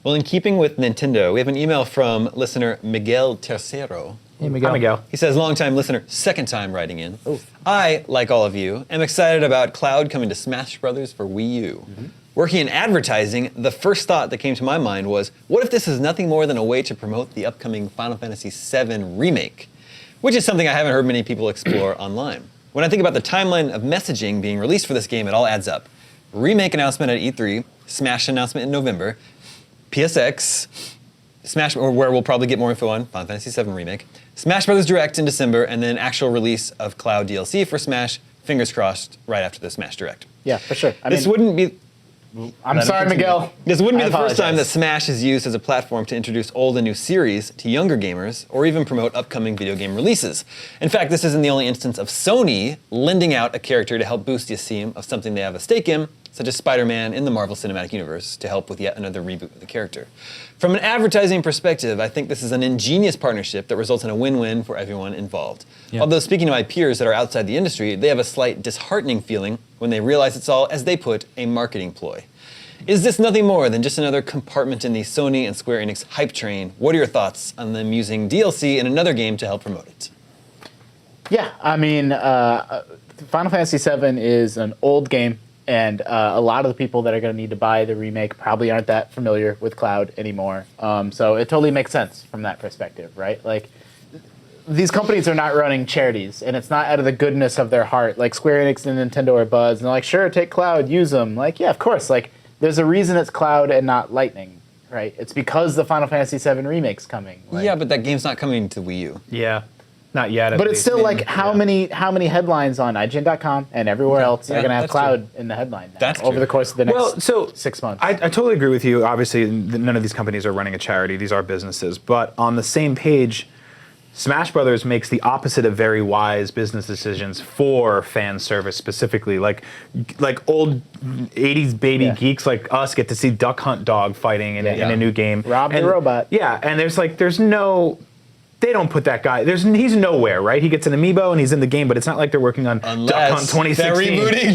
Well, in keeping with Nintendo, we have an email from listener Miguel Tercero. Hey, Miguel. Hi, Miguel. He says, long-time listener, second time writing in. I, like all of you, am excited about Cloud coming to Smash Brothers for Wii U. Working in advertising, the first thought that came to my mind was, what if this is nothing more than a way to promote the upcoming Final Fantasy VII Remake? Which is something I haven't heard many people explore online. When I think about the timeline of messaging being released for this game, it all adds up. Remake announcement at E3, Smash announcement in November, PSX, Smash, or where we'll probably get more info on Final Fantasy VII Remake, Smash Brothers Direct in December, and then actual release of Cloud DLC for Smash, fingers crossed, right after the Smash Direct. Yeah, for sure. This wouldn't be I'm sorry, Miguel. this wouldn't be I the first time that apologize. Smash is used as a platform to introduce old and new series to younger gamers, or even promote upcoming video game releases. In fact, this isn't the only instance of Sony lending out a character to help boost the esteem of something they have a stake in, such as Spider-Man in the Marvel Cinematic Universe, to help with yet another reboot of the character. From an advertising perspective, I think this is an ingenious partnership that results in a win-win for everyone involved. Yeah. Although speaking to my peers that are outside the industry, they have a slight disheartening feeling when they realize it's all, as they put, a marketing ploy. Is this nothing more than just another compartment in the Sony and Square Enix hype train? What are your thoughts on them using DLC in another game to help promote it? Yeah, I mean, Final Fantasy VII is an old game, and a lot of the people that are going to need to buy the remake probably aren't that familiar with Cloud anymore. So it totally makes sense from that perspective, right? Like, these companies are not running charities, and it's not out of the goodness of their heart. Like, Square Enix and Nintendo are buds, and they're like, sure, take Cloud, use them. Like, yeah, of course. Like, there's a reason it's Cloud and not Lightning, right? It's because the Final Fantasy VII remake's coming. Like, Yeah, but that game's not coming to Wii U. Yeah, not yet. at but it's least. still like how many headlines on IGN.com and everywhere else Yeah, are going to have that's Cloud in the headline now, That's over true. the course of the next Well, so 6 months. I totally agree with you. Obviously, none of these companies are running a charity. These are businesses. But on the same page, Smash Brothers makes the opposite of very wise business decisions for fan service specifically. Like old 80s baby Yeah. geeks like us get to see Duck Hunt Dog fighting in a new game. Rob the And- robot. Yeah, and there's no... They don't put that guy. He's nowhere, right? He gets an amiibo and he's in the game, but it's not like they're working on Duck Hunt 2016. they're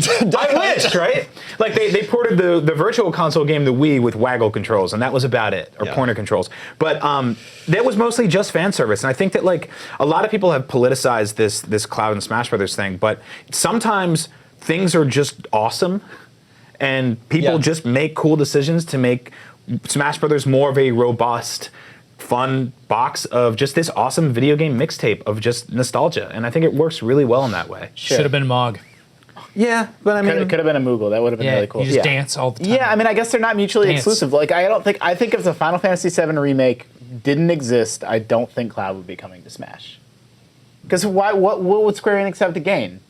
rebooting Duck I wish, right? Like they ported the virtual console game, the Wii, with waggle controls, and that was about it, or Yeah. pointer controls. But that was mostly just fan service, and I think that like a lot of people have politicized this Cloud and Smash Brothers thing, but sometimes things are just awesome, and people Yeah. just make cool decisions to make Smash Brothers more of a robust, fun box of just this awesome video game mixtape of just nostalgia, and I think it works really well in that way. Sure. Should have been Mog. Yeah, but I mean, Could have been a Moogle. That would have been Yeah, really cool. you just yeah. dance all the time. Yeah, I mean, I guess they're not mutually Dance. exclusive. Like, I think if the Final Fantasy VII remake didn't exist, I don't think Cloud would be coming to Smash. Because why? What would Square Enix have to gain?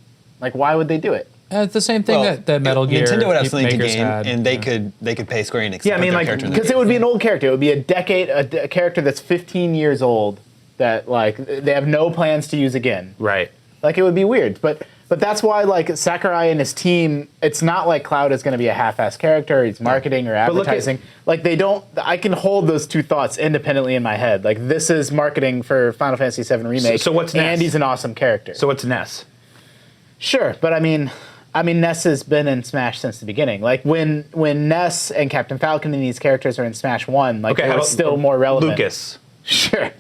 Like, why would they do it? It's the same thing that Metal Gear Nintendo would have something to makers gain, had. and they could pay Square Enix. Yeah, I to put mean, their like, character in the Because game. it would be an old character. It would be a character that's 15 years old that like they have no plans to use again. Right. Like it would be weird, but that's why like Sakurai and his team. It's not like Cloud is going to be a half-assed character. He's marketing or look at- advertising. Like they don't. I can hold those two thoughts independently in my head. Like this is marketing for Final Fantasy VII Remake. So what's next? And he's an awesome character. So what's Ness? Sure, but I mean, Ness has been in Smash since the beginning. Like when Ness and Captain Falcon and these characters are in Smash 1, like Okay, they how were about still more relevant. Lucas. Sure.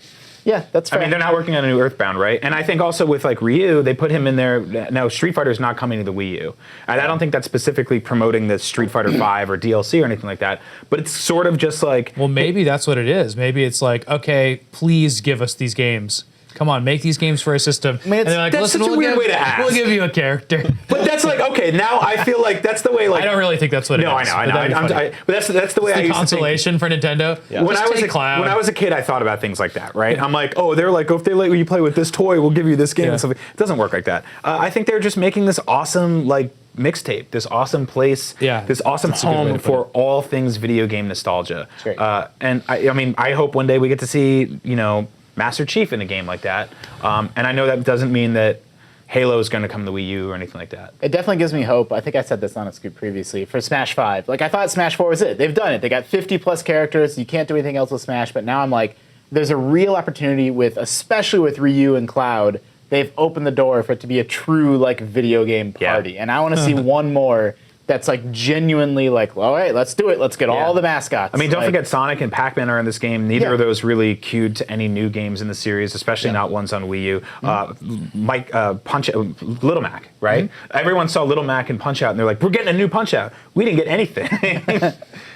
Yeah, that's fair. I mean, they're not working on a new Earthbound, right? And I think also with like Ryu, they put him in there. Now, Street Fighter is not coming to the Wii U, and I don't think that's specifically promoting the Street Fighter 5 or DLC or anything like that. But it's sort of just like, Well, maybe that's what it is. Maybe it's like, okay, please give us these games. Come on, make these games for a system. mean, and they're like, that's listen, such a we'll weird give, way to ask. We'll give you a character. but that's like, okay, now I feel like that's the way. Like, I don't really think that's what it no, is. I but that'd be know. funny. But that's the way I the used to think. consolation for Nintendo. Yeah. When Just I was take Cloud. when I was a kid, I thought about things like that, right? I'm like, oh, they're like, oh, if they let you play with this toy, we'll give you this game Yeah. and stuff. It doesn't work like that. I think they're just making this awesome like mixtape, this awesome place, Yeah, this awesome that's a good way home to put for it. all things video game nostalgia. Great. And I mean, I hope one day we get to see, Master Chief in a game like that. And I know that doesn't mean that Halo is going to come to Wii U or anything like that. It definitely gives me hope. I think I said this on a scoop previously for Smash 5. Like I thought Smash 4 was it. They've done it. They got 50 plus characters. You can't do anything else with Smash. But now I'm like, there's a real opportunity especially with Ryu and Cloud. They've opened the door for it to be a true like video game party. And I want to see one more that's like genuinely like, all right, let's do it. Let's get all the mascots. I mean, don't Like, forget Sonic and Pac-Man are in this game. Neither Yeah. of those really cued to any new games in the series, especially not ones on Wii U. Little Mac, right? Everyone saw Little Mac and Punch Out, and they're like, we're getting a new Punch Out. We didn't get anything.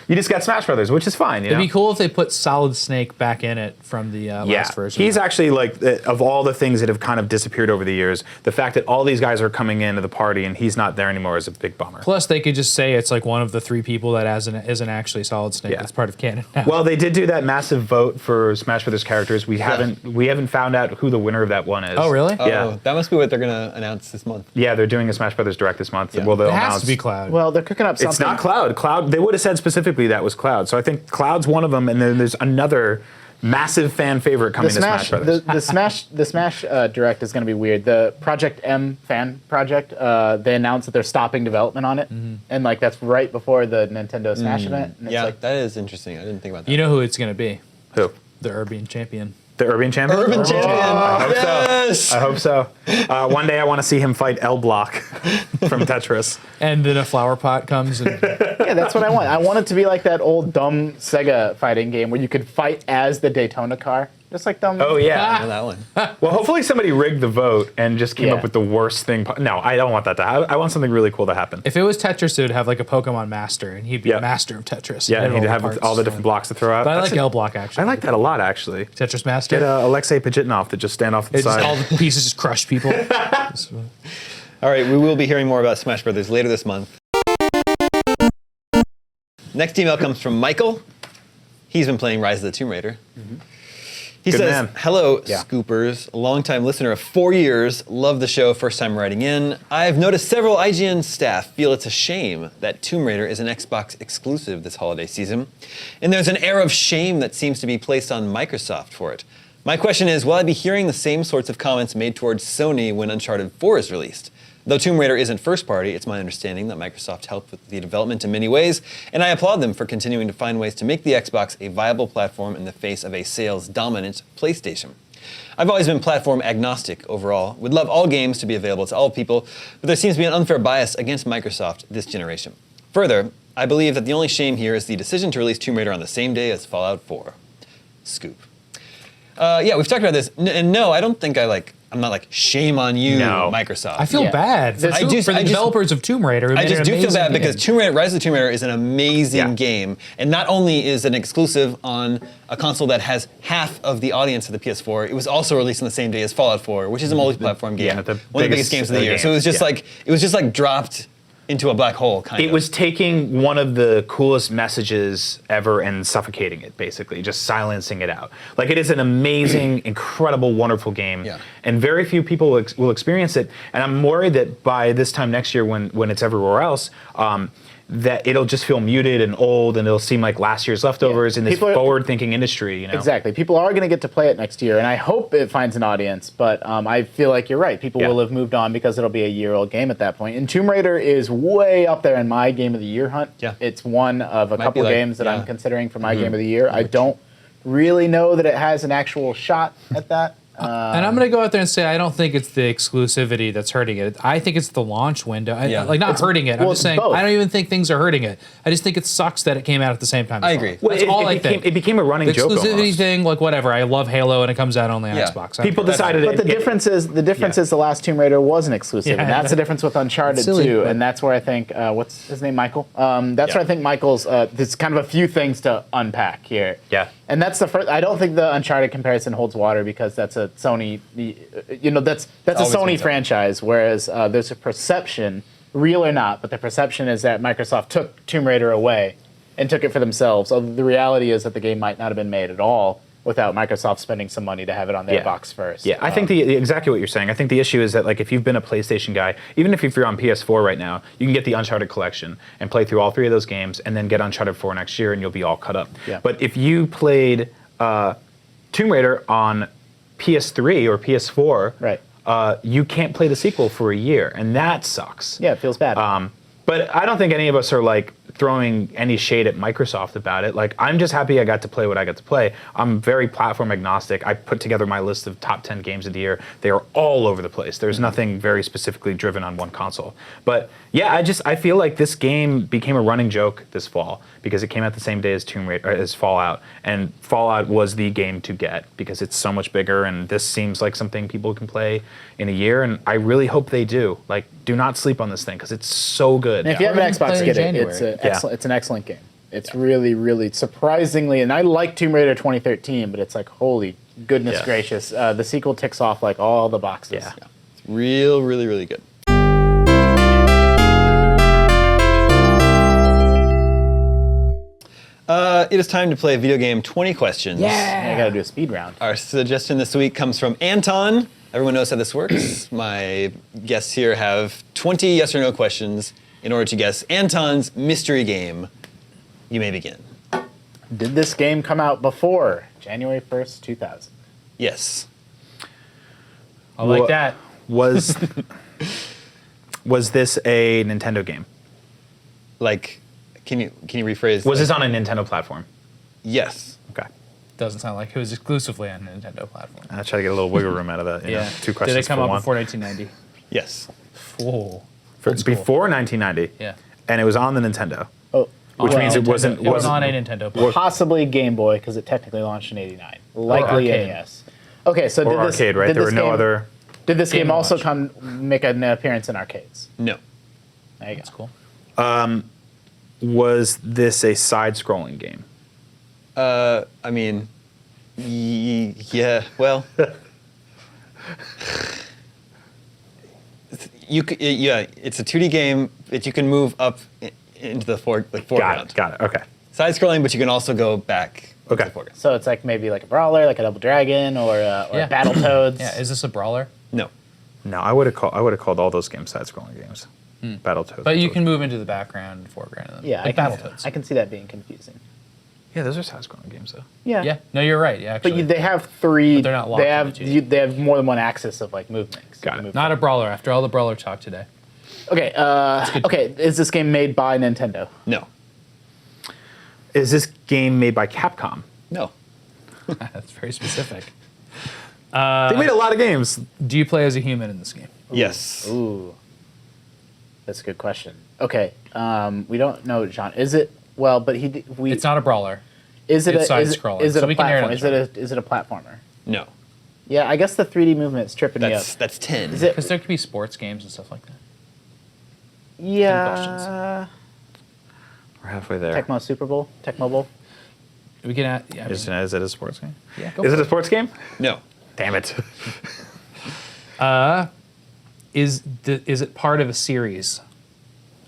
You just got Smash Brothers, which is fine. It'd be cool if they put Solid Snake back in it from the last version. He's actually like, of all the things that have kind of disappeared over the years, the fact that all these guys are coming into the party and he's not there anymore is a big bummer. Plus, they could just say it's like one of the three people that isn't actually Solid Snake. Yeah. That's part of canon now. Well, they did do that massive vote for Smash Brothers characters. We haven't found out who the winner of that one is. Oh, really? Yeah. Oh, that must be what they're going to announce this month. Yeah, they're doing a Smash Brothers Direct this month. Yeah. Well, they'll It has announce. to be Cloud. well, they're cooking up something. It's not Cloud. Cloud. They would have said specifically that was Cloud. So I think Cloud's one of them, and then there's another massive fan favorite coming to Smash Brothers. The Smash Direct is going to be weird. The Project M fan project, they announced that they're stopping development on it, and like that's right before the Nintendo Smash event. And it's Yeah, like, that is interesting. I didn't think about that. You know who it's going to be? Who? The Urban Champion. The Urban Champion? Urban Champion. Yes! I hope so. One day I want to see him fight L Block from Tetris. And then a flower pot comes and yeah, that's what I want. I want it to be like that old dumb Sega fighting game where you could fight as the Daytona car, just like dumb. Oh, I know yeah. that one. Well, hopefully somebody rigged the vote and just came Yeah. up with the worst thing. No, I don't want that to happen. I want something really cool to happen. if it was Tetris, it would have like a Pokemon master, and he'd be Yeah. a master of Tetris. Yeah, and he'd have parts. all the different blocks to throw out. But I That's like it. L Block actually. I like that a lot, actually. Tetris Master. Get Alexei Pajitnov to just stand off the It's just side. all the pieces just crush people. All right, we will be hearing more about Smash Brothers later this month. Next email comes from Michael. He's been playing Rise of the Tomb Raider. He Good says, man. hello, Yeah. Scoopers. A longtime listener of 4 years. Love the show, first time writing in. I've noticed several IGN staff feel it's a shame that Tomb Raider is an Xbox exclusive this holiday season. And there's an air of shame that seems to be placed on Microsoft for it. My question is, will I be hearing the same sorts of comments made towards Sony when Uncharted 4 is released? Though Tomb Raider isn't first party, it's my understanding that Microsoft helped with the development in many ways, and I applaud them for continuing to find ways to make the Xbox a viable platform in the face of a sales-dominant PlayStation. I've always been platform agnostic overall, would love all games to be available to all people, but there seems to be an unfair bias against Microsoft this generation. Further, I believe that the only shame here is the decision to release Tomb Raider on the same day as Fallout 4. Scoop. Yeah, we've talked about this, and no, I don't think I'm not like, shame on you, No. Microsoft. I feel Yeah. bad for, I for just- the developers of Tomb Raider. who I made just an do feel amazing bad because game. Rise of the Tomb Raider is an amazing Yeah. game, and not only is it an exclusive on a console that has half of the audience of the PS4, it was also released on the same day as Fallout 4, which is a multi-platform game, yeah, the one of the biggest biggest games of the year. game. So it was just Yeah. like dropped into a black hole, kind of. It was taking one of the coolest messages ever and suffocating it, basically, just silencing it out. Like, it is an amazing, incredible, wonderful game, Yeah. and very few people will experience it. And I'm worried that by this time next year, when it's everywhere else, that it'll just feel muted and old, and it'll seem like last year's leftovers in this forward-thinking industry. You know? Exactly. People are going to get to play it next year, and I hope it finds an audience. But I feel like you're right. People will have moved on because it'll be a year-old game at that point. And Tomb Raider is way up there in my Game of the Year hunt. Yeah. It's one of a couple games that I'm considering for my Game of the Year. I don't really know that it has an actual shot at that. And I'm going to go out there and say I don't think it's the exclusivity that's hurting it. I think it's the launch window. Like, not hurting it. I'm just saying, both. I don't even think things are hurting it. I just think it sucks that it came out at the same time. I agree. That's all I think. It became a running The joke exclusivity almost. thing, like, whatever. I love Halo, and it comes out only on Yeah. Xbox. People decided But the difference is the last Tomb Raider wasn't exclusive, Yeah. and that's the difference with Uncharted Silly, too. but- And that's where I think what's his name, Michael. That's where I think Michael's. There's kind of a few things to unpack here. Yeah. And that's the first. I don't think the Uncharted comparison holds water because that's a Sony. That's a always been Sony Sony. franchise. Whereas there's a perception, real or not, but the perception is that Microsoft took Tomb Raider away and took it for themselves. Although the reality is that the game might not have been made at all without Microsoft spending some money to have it on their box first. Yeah, I think exactly what you're saying. I think the issue is that, like, if you've been a PlayStation guy, even if you're on PS4 right now, you can get the Uncharted collection and play through all 3 of those games, and then get Uncharted 4 next year, and you'll be all caught up. Yeah. But if you played Tomb Raider on PS3 or PS4, Right. You can't play the sequel for a year, and that sucks. Yeah, it feels bad. But I don't think any of us are like throwing any shade at Microsoft about it. Like, I'm just happy I got to play what I got to play. I'm very platform agnostic. I put together my list of top 10 games of the year. They are all over the place. There's nothing very specifically driven on one console. But yeah, I feel like this game became a running joke this fall because it came out the same day as as Fallout, and Fallout was the game to get because it's so much bigger, and this seems like something people can play in a year, and I really hope they do. Like, do not sleep on this thing because it's so good. And if you have an We're gonna Xbox, play get in it. It's, January. it's an excellent game. It's really, really surprisingly, and I like Tomb Raider 2013, but it's like, holy goodness Yeah. gracious. The sequel ticks off like all the boxes. Yeah. It's really, really good. It is time to play video game 20 questions. And I gotta do a speed round. Our suggestion this week comes from Anton. Everyone knows how this works. My guests here have 20 yes or no questions in order to guess Anton's mystery game. You may begin. Did this game come out before January 1st, 2000? Yes. I like Wha- that. Was this a Nintendo game? Like, can you rephrase? Was this on a Nintendo platform? Yes. Okay. Doesn't sound like it was exclusively on a Nintendo platform. I'll try to get a little wiggle room out of that. You know, 2 questions Did it come for out one. before 1990? Yes. Whoa. Before 1990. Yeah. And it was on the Nintendo. Oh, Which well, means it wasn't. It was wasn't on a Nintendo platform. possibly Game Boy because it technically launched in '89. Likely arcade. NES. Okay, so or did this, arcade, right? did There were this no game, other. Did this game Game also Watch. make an appearance in arcades? No. There you go. That's cool. Was this a side-scrolling game? I mean, yeah. Well, yeah. It's a 2D game that you can move up into the foreground. Got it. Okay. Side-scrolling, but you can also go back. into Okay. the foreground. So it's like maybe like a brawler, like a Double Dragon, or Yeah. Battletoads. Yeah, is this a brawler? No. No, I would have called all those games side-scrolling games. Battletoads. But you can move into the background and foreground of them. Yeah, like Battletoads. I can see that being confusing. Yeah, those are side-scrolling games though. Yeah, no, you're right. Yeah, But actually. they have three. But they're not locked They have into each. they have more than one axis of like movement. So Got you can it. move Not a brawler after all the brawler talk today. Okay. Okay. Is this game made by Nintendo? No. Is this game made by Capcom? No. That's very specific. They made a lot of games. Do you play as a human in this game? Yes. Ooh. That's a good question. Okay. We don't know, John. Is it? Well, but we. It's not a brawler. Is it it's is it side-scrolling, Is it so a we can narrow platform? it Is it a platformer? No. Yeah, I guess the 3D movement's tripping me up. That's 10. Is it? Because there could be sports games and stuff like that. Yeah. We're halfway there. Tecmo Super Bowl. Tecmo Bowl. We can add. Yeah, I Is mean, it a sports game? yeah, go Is for it a sports game? No. Damn it. Is it part of a series?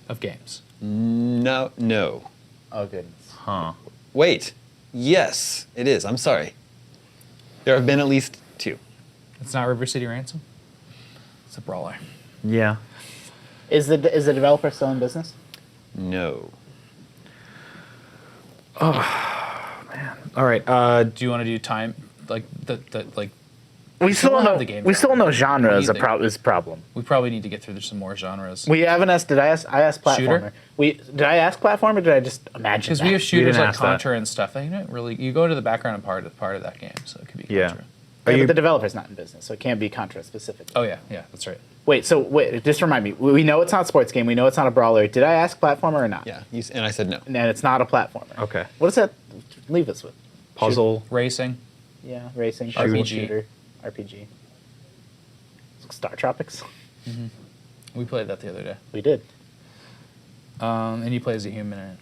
of games. No. Oh goodness. Huh. Wait. Yes, it is. I'm sorry. There have been at least 2. It's not River City Ransom. It's a brawler. Yeah. Is the developer still in business? No. All right. Do you want to do time like like? We still don't don't know. have the game We still don't know genre What do is you a think? is a problem. We probably need to get through some more genres. We haven't asked. I asked platformer. Shooter? Did I ask platformer? Or did I just imagine? Because that? we have shooters didn't like ask that. Contra and stuff. You don't really. You go to the background part of that game, so it could be Yeah. Contra. Yeah, you- but the developer's not in business, so it can't be Contra specific. Oh yeah, that's right. Wait, just remind me. We know it's not a sports game. We know it's not a brawler. Did I ask platformer or not? Yeah. And I said no. And it's not a platformer. Okay. What does that leave us with? Puzzle. Racing. Yeah, racing, RPG. puzzle, shooter, RPG. Star Tropics. We played that the other day. We did. And you play as a human in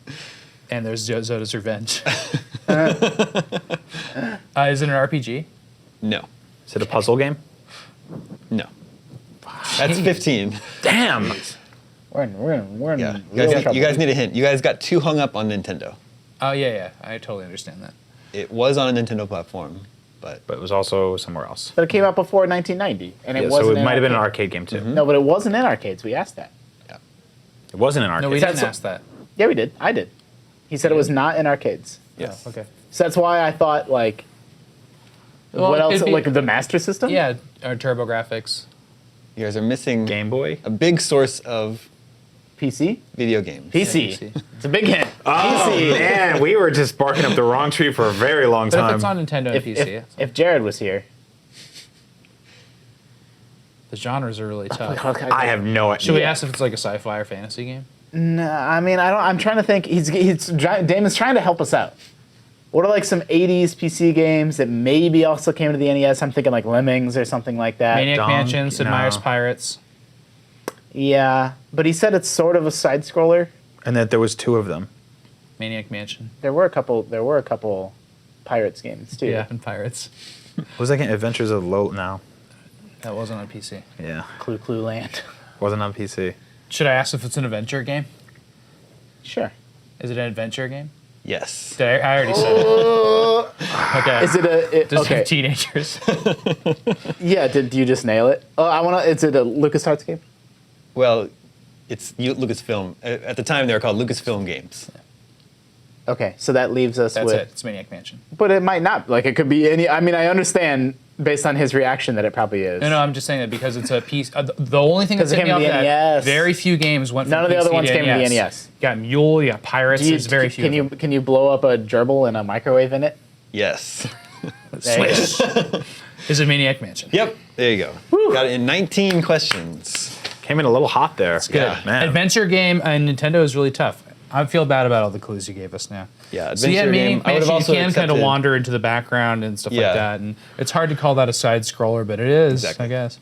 it. And there's Zoda's Revenge. Is it an RPG? No. Is it a puzzle game? No. That's 15. Damn. We're in Yeah. real trouble. You guys need a hint. You guys got too hung up on Nintendo. Oh yeah. I totally understand that. It was on a Nintendo platform, but But it was also somewhere else. But it came out before 1990, and it Yeah, wasn't. so it in might have been an arcade. arcade game too. No, but it wasn't in arcades. We asked that. yeah. It wasn't an arcade. No, we That's- didn't ask that. Yeah, we did. I did. He said it was not in arcades. Yes. Oh, okay. So that's why I thought like. Well, what else? it'd be- Like the Master System? Yeah, or TurboGrafx. You guys are missing Game Boy. a big source of PC. video games. PC. PC. It's a big hint. Oh PC. man, we were just barking up the wrong tree for a very long But if time. it's on Nintendo and If, PC, if Jared was here, the genres are really tough. I have no idea. Should we ask if it's like a sci-fi or fantasy game? No, I mean I don't. I'm trying to think. Damon's trying to help us out. What are like some '80s PC games that maybe also came to the NES? I'm thinking like Lemmings or something like that. Maniac Dunk, Mansion, Sid no. Meier's Pirates. Yeah, but he said it's sort of a side scroller. And that there was 2 of them. Maniac Mansion. There were a couple Pirates games too. Yeah, and Pirates. What was that game? Adventures of Low. No. That wasn't on PC. Yeah. Clue Land. Wasn't on PC. Should I ask if it's an adventure game? Sure. Is it an adventure game? Yes. I already said it. Okay. Is it a? Does it Okay. have teenagers? Yeah. Did you just nail it? Oh, I want to. Is it a LucasArts game? Well, it's Lucasfilm. At the time, they were called Lucasfilm games. Okay, so that leaves us That's with. it. It's Maniac Mansion. But it might not. Like it could be any. I mean, I understand based on his reaction that it probably is. No, I'm just saying that because it's a piece. The only thing that's Because it hit me came off to the that NES. very few games went from None of the PC other ones to came to the NES. You got Mule, you got Pirates. There's very few. Can you blow up a gerbil in a microwave in it? Yes. There you go. Swish. Is it Maniac Mansion? Yep. There you go. Got it in 19 questions. Came in a little hot there. It's Good. Yeah. Man. Adventure game and Nintendo is really tough. I feel bad about all the clues you gave us now. Yeah, So yeah, adventure game. Maniac I would have Mansion, also you can kind of accepted- wander into the background and stuff Yeah. like that, and it's hard to call that a side scroller, but it is, Exactly. I guess.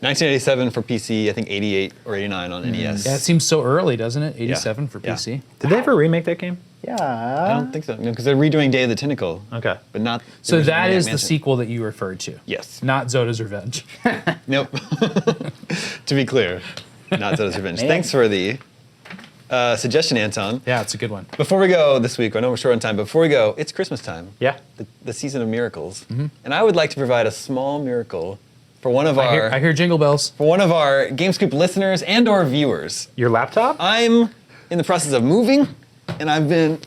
1987 for PC. I think 88 or 89 on NES. Yeah, it seems so early, doesn't it? 87 for Yeah. PC. Did they ever remake that game? Yeah. I don't think so. No, because they're redoing Day of the Tentacle. Okay. But not. So original that Maniac is the Mansion. sequel that you referred to. Yes. Not Zoda's Revenge. Nope. To be clear, not Zoda's Revenge. Man. Thanks for the suggestion, Anton. Yeah, it's a good one. Before we go this week, I know we're short on time, but before we go, it's Christmas time. Yeah. The season of miracles. And I would like to provide a small miracle for one of our I hear jingle bells. for one of our GameScoop listeners and or viewers. Your laptop? I'm in the process of moving, and I've been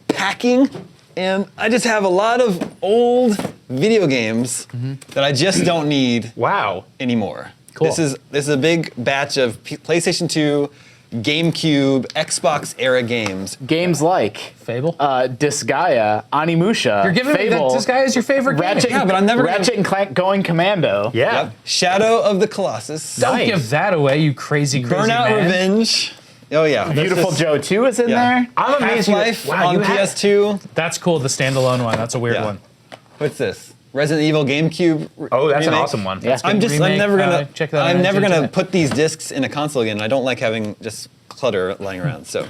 packing, and I just have a lot of old video games that I just don't need Wow. anymore. Cool. This is a big batch of PlayStation 2, GameCube, Xbox era games. Games like Fable. Disgaea, Animusha, You're giving me that Fable, this guy is your favorite game. Ratchet, Yeah, but I'm never gonna- Ratchet and Clank Going Commando. Yeah. Yep. Shadow of the Colossus. Don't Nice. give that away, you crazy, crazy Burnout man. Revenge. Oh yeah. That's Beautiful just- Joe 2 is in yeah. there. I'm amazed you- Half-Life wow, on you had- PS2. That's cool, the standalone one. That's a weird Yeah. one. What's this? Resident Evil GameCube. Oh, that's an remake? awesome one. Yeah. I'm Remake, never gonna. check that out I'm on never gonna internet. put these discs in a console again. I don't like having just clutter lying around. So,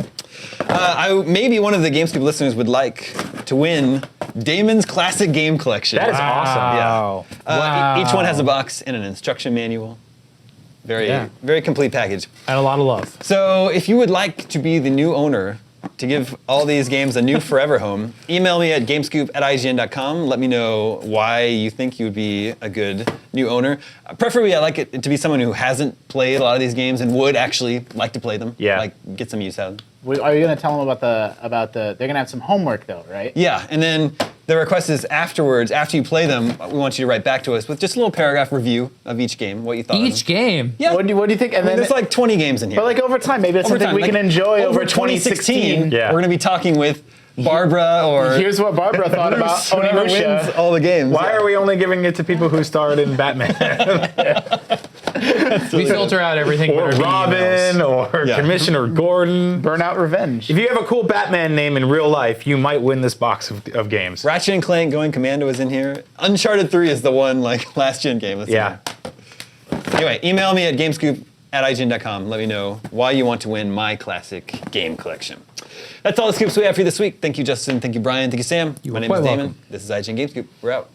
maybe one of the GameScoop listeners would like to win Damon's classic game collection. That is awesome. Wow. Each one has a Wow. box and an instruction manual. Very complete package. And a lot of love. So if you would like to be the new owner, to give all these games a new forever home, email me at gamescoop@ign.com. Let me know why you think you would be a good new owner. Preferably, I like it to be someone who hasn't played a lot of these games and would actually like to play them. Yeah. Like, get some use out of them. Are you going to tell them about the? They're going to have some homework though, right? Yeah, and then the request is afterwards, after you play them, we want you to write back to us with just a little paragraph review of each game, what you thought of Each them. game. Yeah. What do you think? And then, There's like 20 games in here. but like over time, maybe it's Over something time, we like, can enjoy over 2016. 2016. Yeah. We're going to be talking with Barbara or Here's what Barbara thought about whoever wins Onimusha. all the games. Why are we only giving it to people who starred in Batman? We filter out everything or but our Robin, emails. or Yeah. Commissioner Gordon. Burnout Revenge. If you have a cool Batman name in real life, you might win this box of games. Ratchet and Clank Going Commando is in here. Uncharted 3 is the one like last gen game. That's in Yeah. here. Anyway, email me at gamescoop@ign.com. Let me know why you want to win my classic game collection. That's all the scoops we have for you this week. Thank you, Justin. Thank you, Brian. Thank you, Sam. My are name is quite Damon. welcome. This is IGN Game Scoop. We're out.